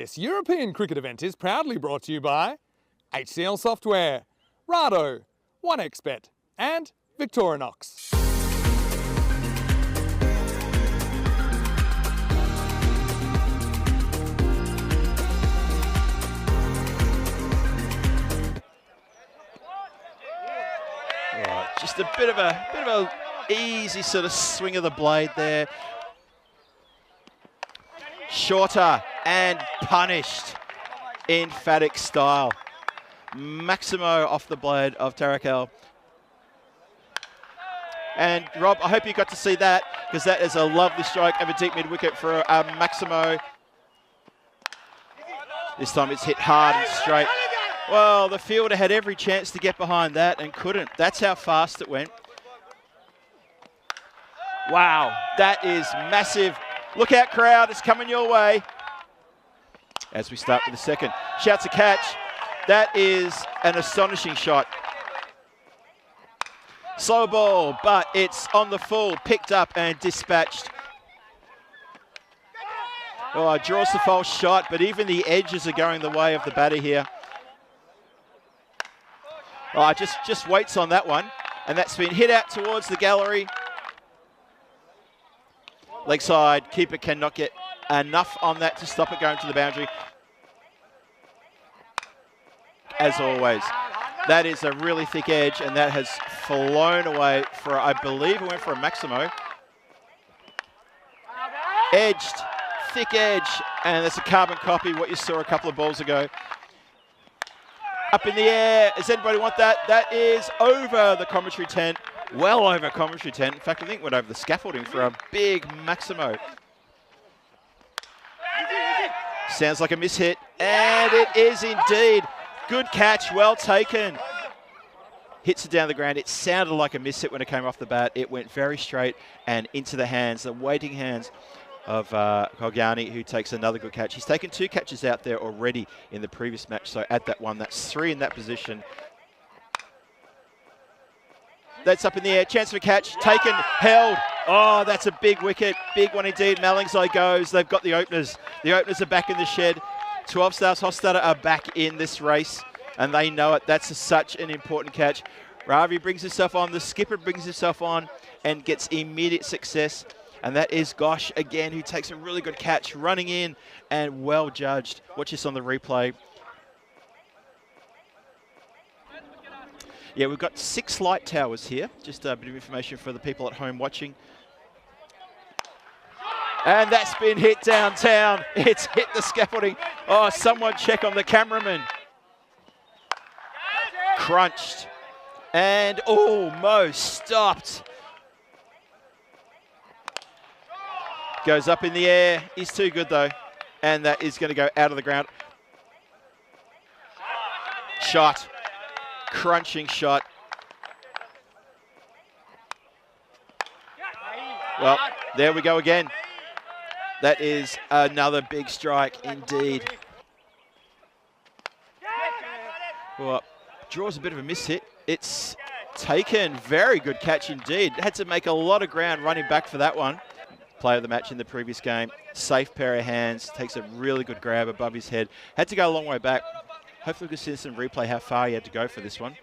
This European cricket event is proudly brought to you by HCL Software, Rado, 1xBet and Victorinox. Just a bit of a easy sort of swing of the blade there. Shorter and punished in emphatic style. Maximo off the blade of Tarakal. And Rob, I hope you got to see that, because that is a lovely strike over deep mid wicket for Maximo. This time it's hit hard and straight. Well, the fielder had every chance to get behind that and couldn't. That's how fast it went. Wow, that is massive. Look out, crowd, it's coming your way. As we start with the second. Shouts a catch. That is an astonishing shot. Slow ball, but it's on the full, picked up and dispatched. Oh, draws the false shot, but even the edges are going the way of the batter here. Oh, just waits on that one, and that's been hit out towards the gallery. Leg side, keeper cannot get enough on that to stop it going to the boundary. As always, that is a really thick edge, and that has flown away for, I believe it went for a Maximo. Edged, thick edge, and that's a carbon copy, what you saw a couple of balls ago. Up in the air, does anybody want that? That is over the commentary tent, well over commentary tent. In fact, I think it went over the scaffolding for a big Maximo. Sounds like a mishit, and it is indeed. Good catch, well taken. Hits it down the ground. It sounded like a mishit when it came off the bat. It went very straight and into the hands, the waiting hands of Kogyani, who takes another good catch. He's taken 2 catches out there already in the previous match, so add that one. That's 3 in that position. That's up in the air, chance for a catch, taken, held. Oh, that's a big wicket, big one indeed. Mallingside goes, they've got the openers. The openers are back in the shed. 12 Stars Hofstadter are back in this race, and they know it. That's such an important catch. Ravi brings himself on, the skipper brings himself on, and gets immediate success. And that is Gosh again, who takes a really good catch, running in and well judged. Watch this on the replay. Yeah, we've got 6 light towers here. Just a bit of information for the people at home watching. And that's been hit downtown. It's hit the scaffolding. Oh, someone check on the cameraman. Crunched. And almost stopped. Goes up in the air. He's too good though. And that is going to go out of the ground. Shot. Crunching shot. Well, there we go again. That is another big strike indeed. Well, draws a bit of a miss hit. It's taken. Very good catch indeed. Had to make a lot of ground running back for that one. Player of the match in the previous game. Safe pair of hands. Takes a really good grab above his head. Had to go a long way back. Hopefully we can see some replay how far he had to go for this one.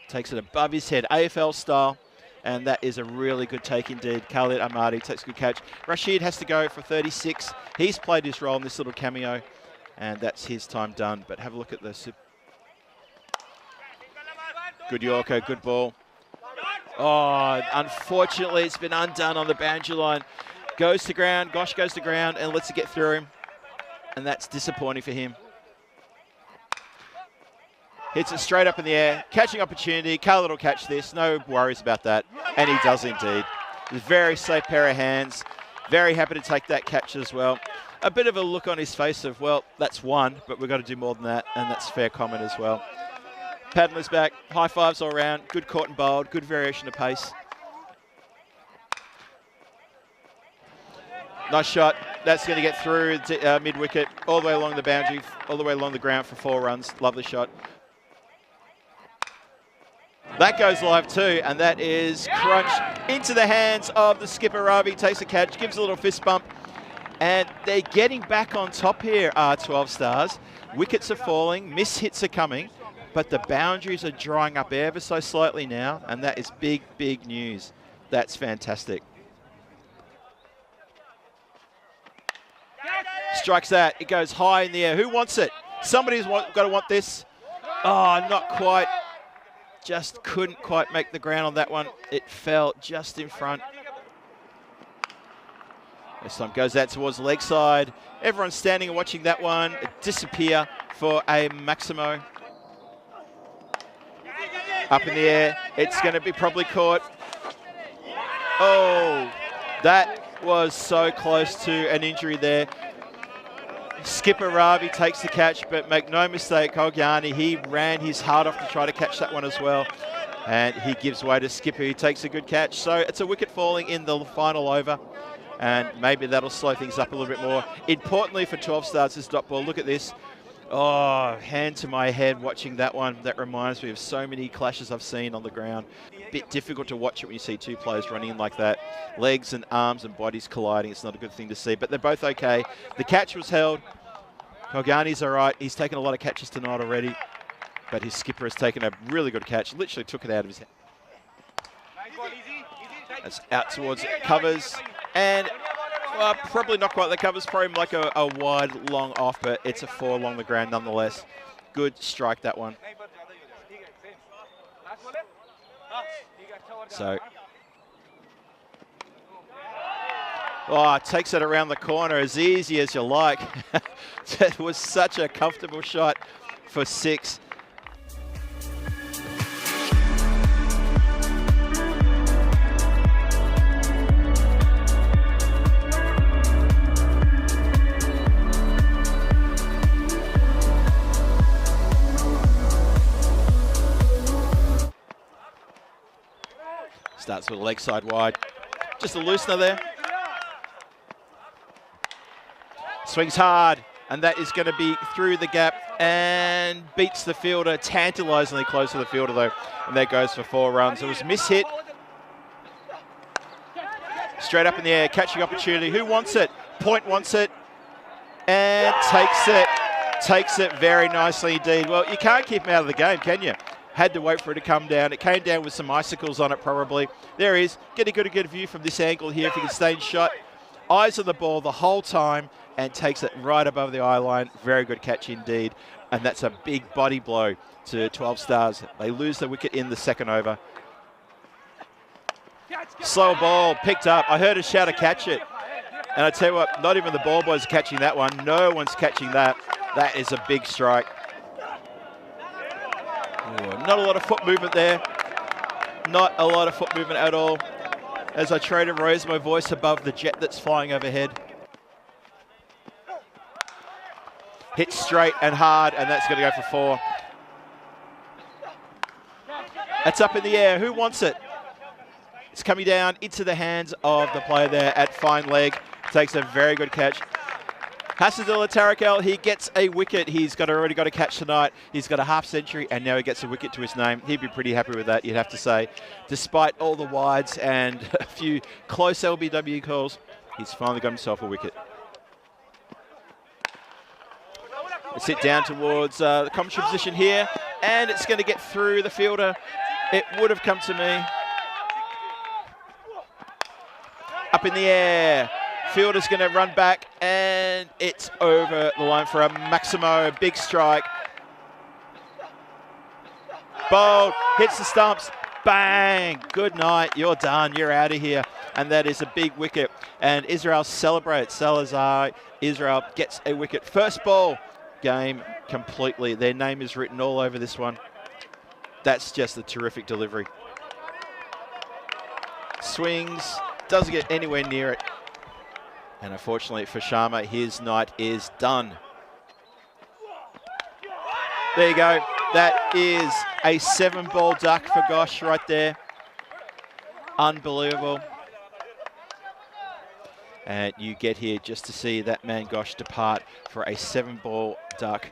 Takes it above his head, AFL style. And that is a really good take indeed. Khalid Ahmadi takes a good catch. Rashid has to go for 36. He's played his role in this little cameo. And that's his time done. But have a look at this. Good Yorker, good ball. Oh, unfortunately, it's been undone on the boundary line. Goes to ground, Gosh goes to ground and lets it get through him. And that's disappointing for him. Hits it straight up in the air. Catching opportunity. Khalid will catch this. No worries about that. And he does indeed. Very safe pair of hands. Very happy to take that catch as well. A bit of a look on his face of, well, that's one, but we've got to do more than that. And that's fair comment as well. Paddler's back, high fives all around, good caught and bowled, good variation of pace. Nice shot, that's going to get through mid-wicket, all the way along the boundary, all the way along the ground for 4 runs, lovely shot. That goes live too, and that is crunched into the hands of the skipper Ravi, takes a catch, gives a little fist bump, And they're getting back on top here, 12 Stars. Wickets are falling, miss hits are coming, but the boundaries are drying up ever so slightly now, and that is big, big news. That's fantastic. Strikes that, it goes high in the air. Who wants it? Somebody's got to want this. Oh, not quite. Just couldn't quite make the ground on that one. It fell just in front. This time goes out towards the leg side. Everyone's standing and watching that one disappear for a Maximo. Up in the air, it's going to be probably caught. Oh, that was so close to an injury there. Skipper Ravi takes the catch, but make no mistake, Kogiani, he ran his heart off to try to catch that one as well. And he gives way to Skipper, who takes a good catch. So it's a wicket falling in the final over. And maybe that'll slow things up a little bit more. Importantly for 12 Stars, this dot ball, look at this. Oh, hand to my head watching that one. That reminds me of so many clashes I've seen on the ground. Bit difficult to watch it when you see two players running in like that. Legs and arms and bodies colliding. It's not a good thing to see, but they're both okay. The catch was held. Kogani's all right. He's taken a lot of catches tonight already, but his skipper has taken a really good catch. Literally took it out of his hand. That's out towards covers. And probably not quite the covers, probably like a wide, long off, but it's a 4 along the ground nonetheless. Good strike, that one. So, takes it around the corner as easy as you like. That was such a comfortable shot for 6. Starts with a leg side wide. Just a loosener there. Swings hard, and that is going to be through the gap and beats the fielder. Tantalisingly close to the fielder, though. And that goes for 4 runs. It was mishit. Straight up in the air, catching opportunity. Who wants it? Point wants it. And takes it. Takes it very nicely indeed. Well, you can't keep him out of the game, can you? Had to wait for it to come down. It came down with some icicles on it probably. There he is. Get a good view from this angle here if he can stay in shot. Eyes on the ball the whole time and takes it right above the eye line. Very good catch indeed. And that's a big body blow to 12 Stars. They lose the wicket in the second over. Slow ball picked up. I heard a shout to catch it. And I tell you what, not even the ball boys are catching that one. No one's catching that. That is a big strike. Not a lot of foot movement there. Not a lot of foot movement at all. As I try to raise my voice above the jet that's flying overhead. Hit straight and hard, and that's going to go for 4. That's up in the air. Who wants it? It's coming down into the hands of the player there at fine leg. Takes a very good catch. Hassadullah Tarakel, he gets a wicket. He's already got a catch tonight. He's got a half century, and now he gets a wicket to his name. He'd be pretty happy with that, you'd have to say. Despite all the wides and a few close LBW calls, he's finally got himself a wicket. Let's sit down towards the commentary position here, and it's going to get through the fielder. It would have come to me. Up in the air. Fielder's going to run back, and it's over the line for a Maximo. Big strike. Bowled, hits the stumps. Bang! Good night. You're done. You're out of here. And that is a big wicket. And Israel celebrates. Salazar Israel gets a wicket. First ball game completely. Their name is written all over this one. That's just a terrific delivery. Swings. Doesn't get anywhere near it. And unfortunately for Sharma, his night is done. There you go. That is a 7-ball duck for Gosh right there. Unbelievable. And you get here just to see that man Gosh depart for a 7-ball duck.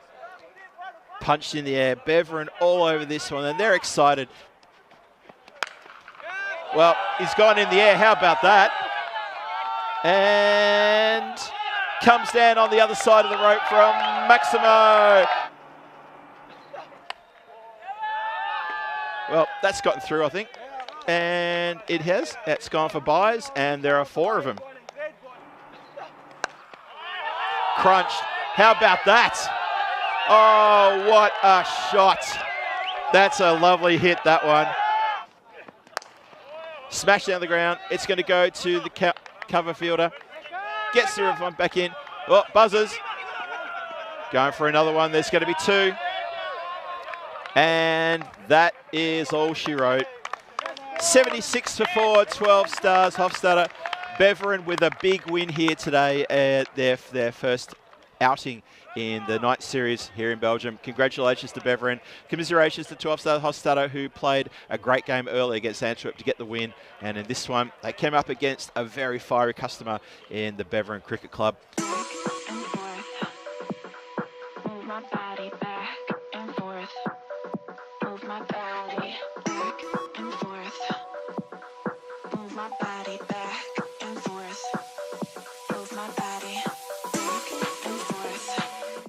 Punched in the air. Beverin all over this one, and they're excited. Well, he's gone in the air. How about that? And Comes down on the other side of the rope from Maximo. Well, that's gotten through, I think. And it has. It's gone for buys, and there are 4 of them. Crunched. How about that? Oh, what a shot. That's a lovely hit, that one. Smash down the ground. It's going to go to the cover fielder. Gets the one back in. Oh, buzzers. Going for another one. There's going to be 2. And that is all she wrote. 76 for 4, 12 stars. Hofstadter. Beveren with a big win here today at their first outing in the night series here in Belgium. Congratulations to Beveren. Commiserations to 12-star Hofstadter, who played a great game early against Antwerp to get the win. And in this one, they came up against a very fiery customer in the Beveren Cricket Club. Move my body back and forth. Move my body back and forth. Move my body back.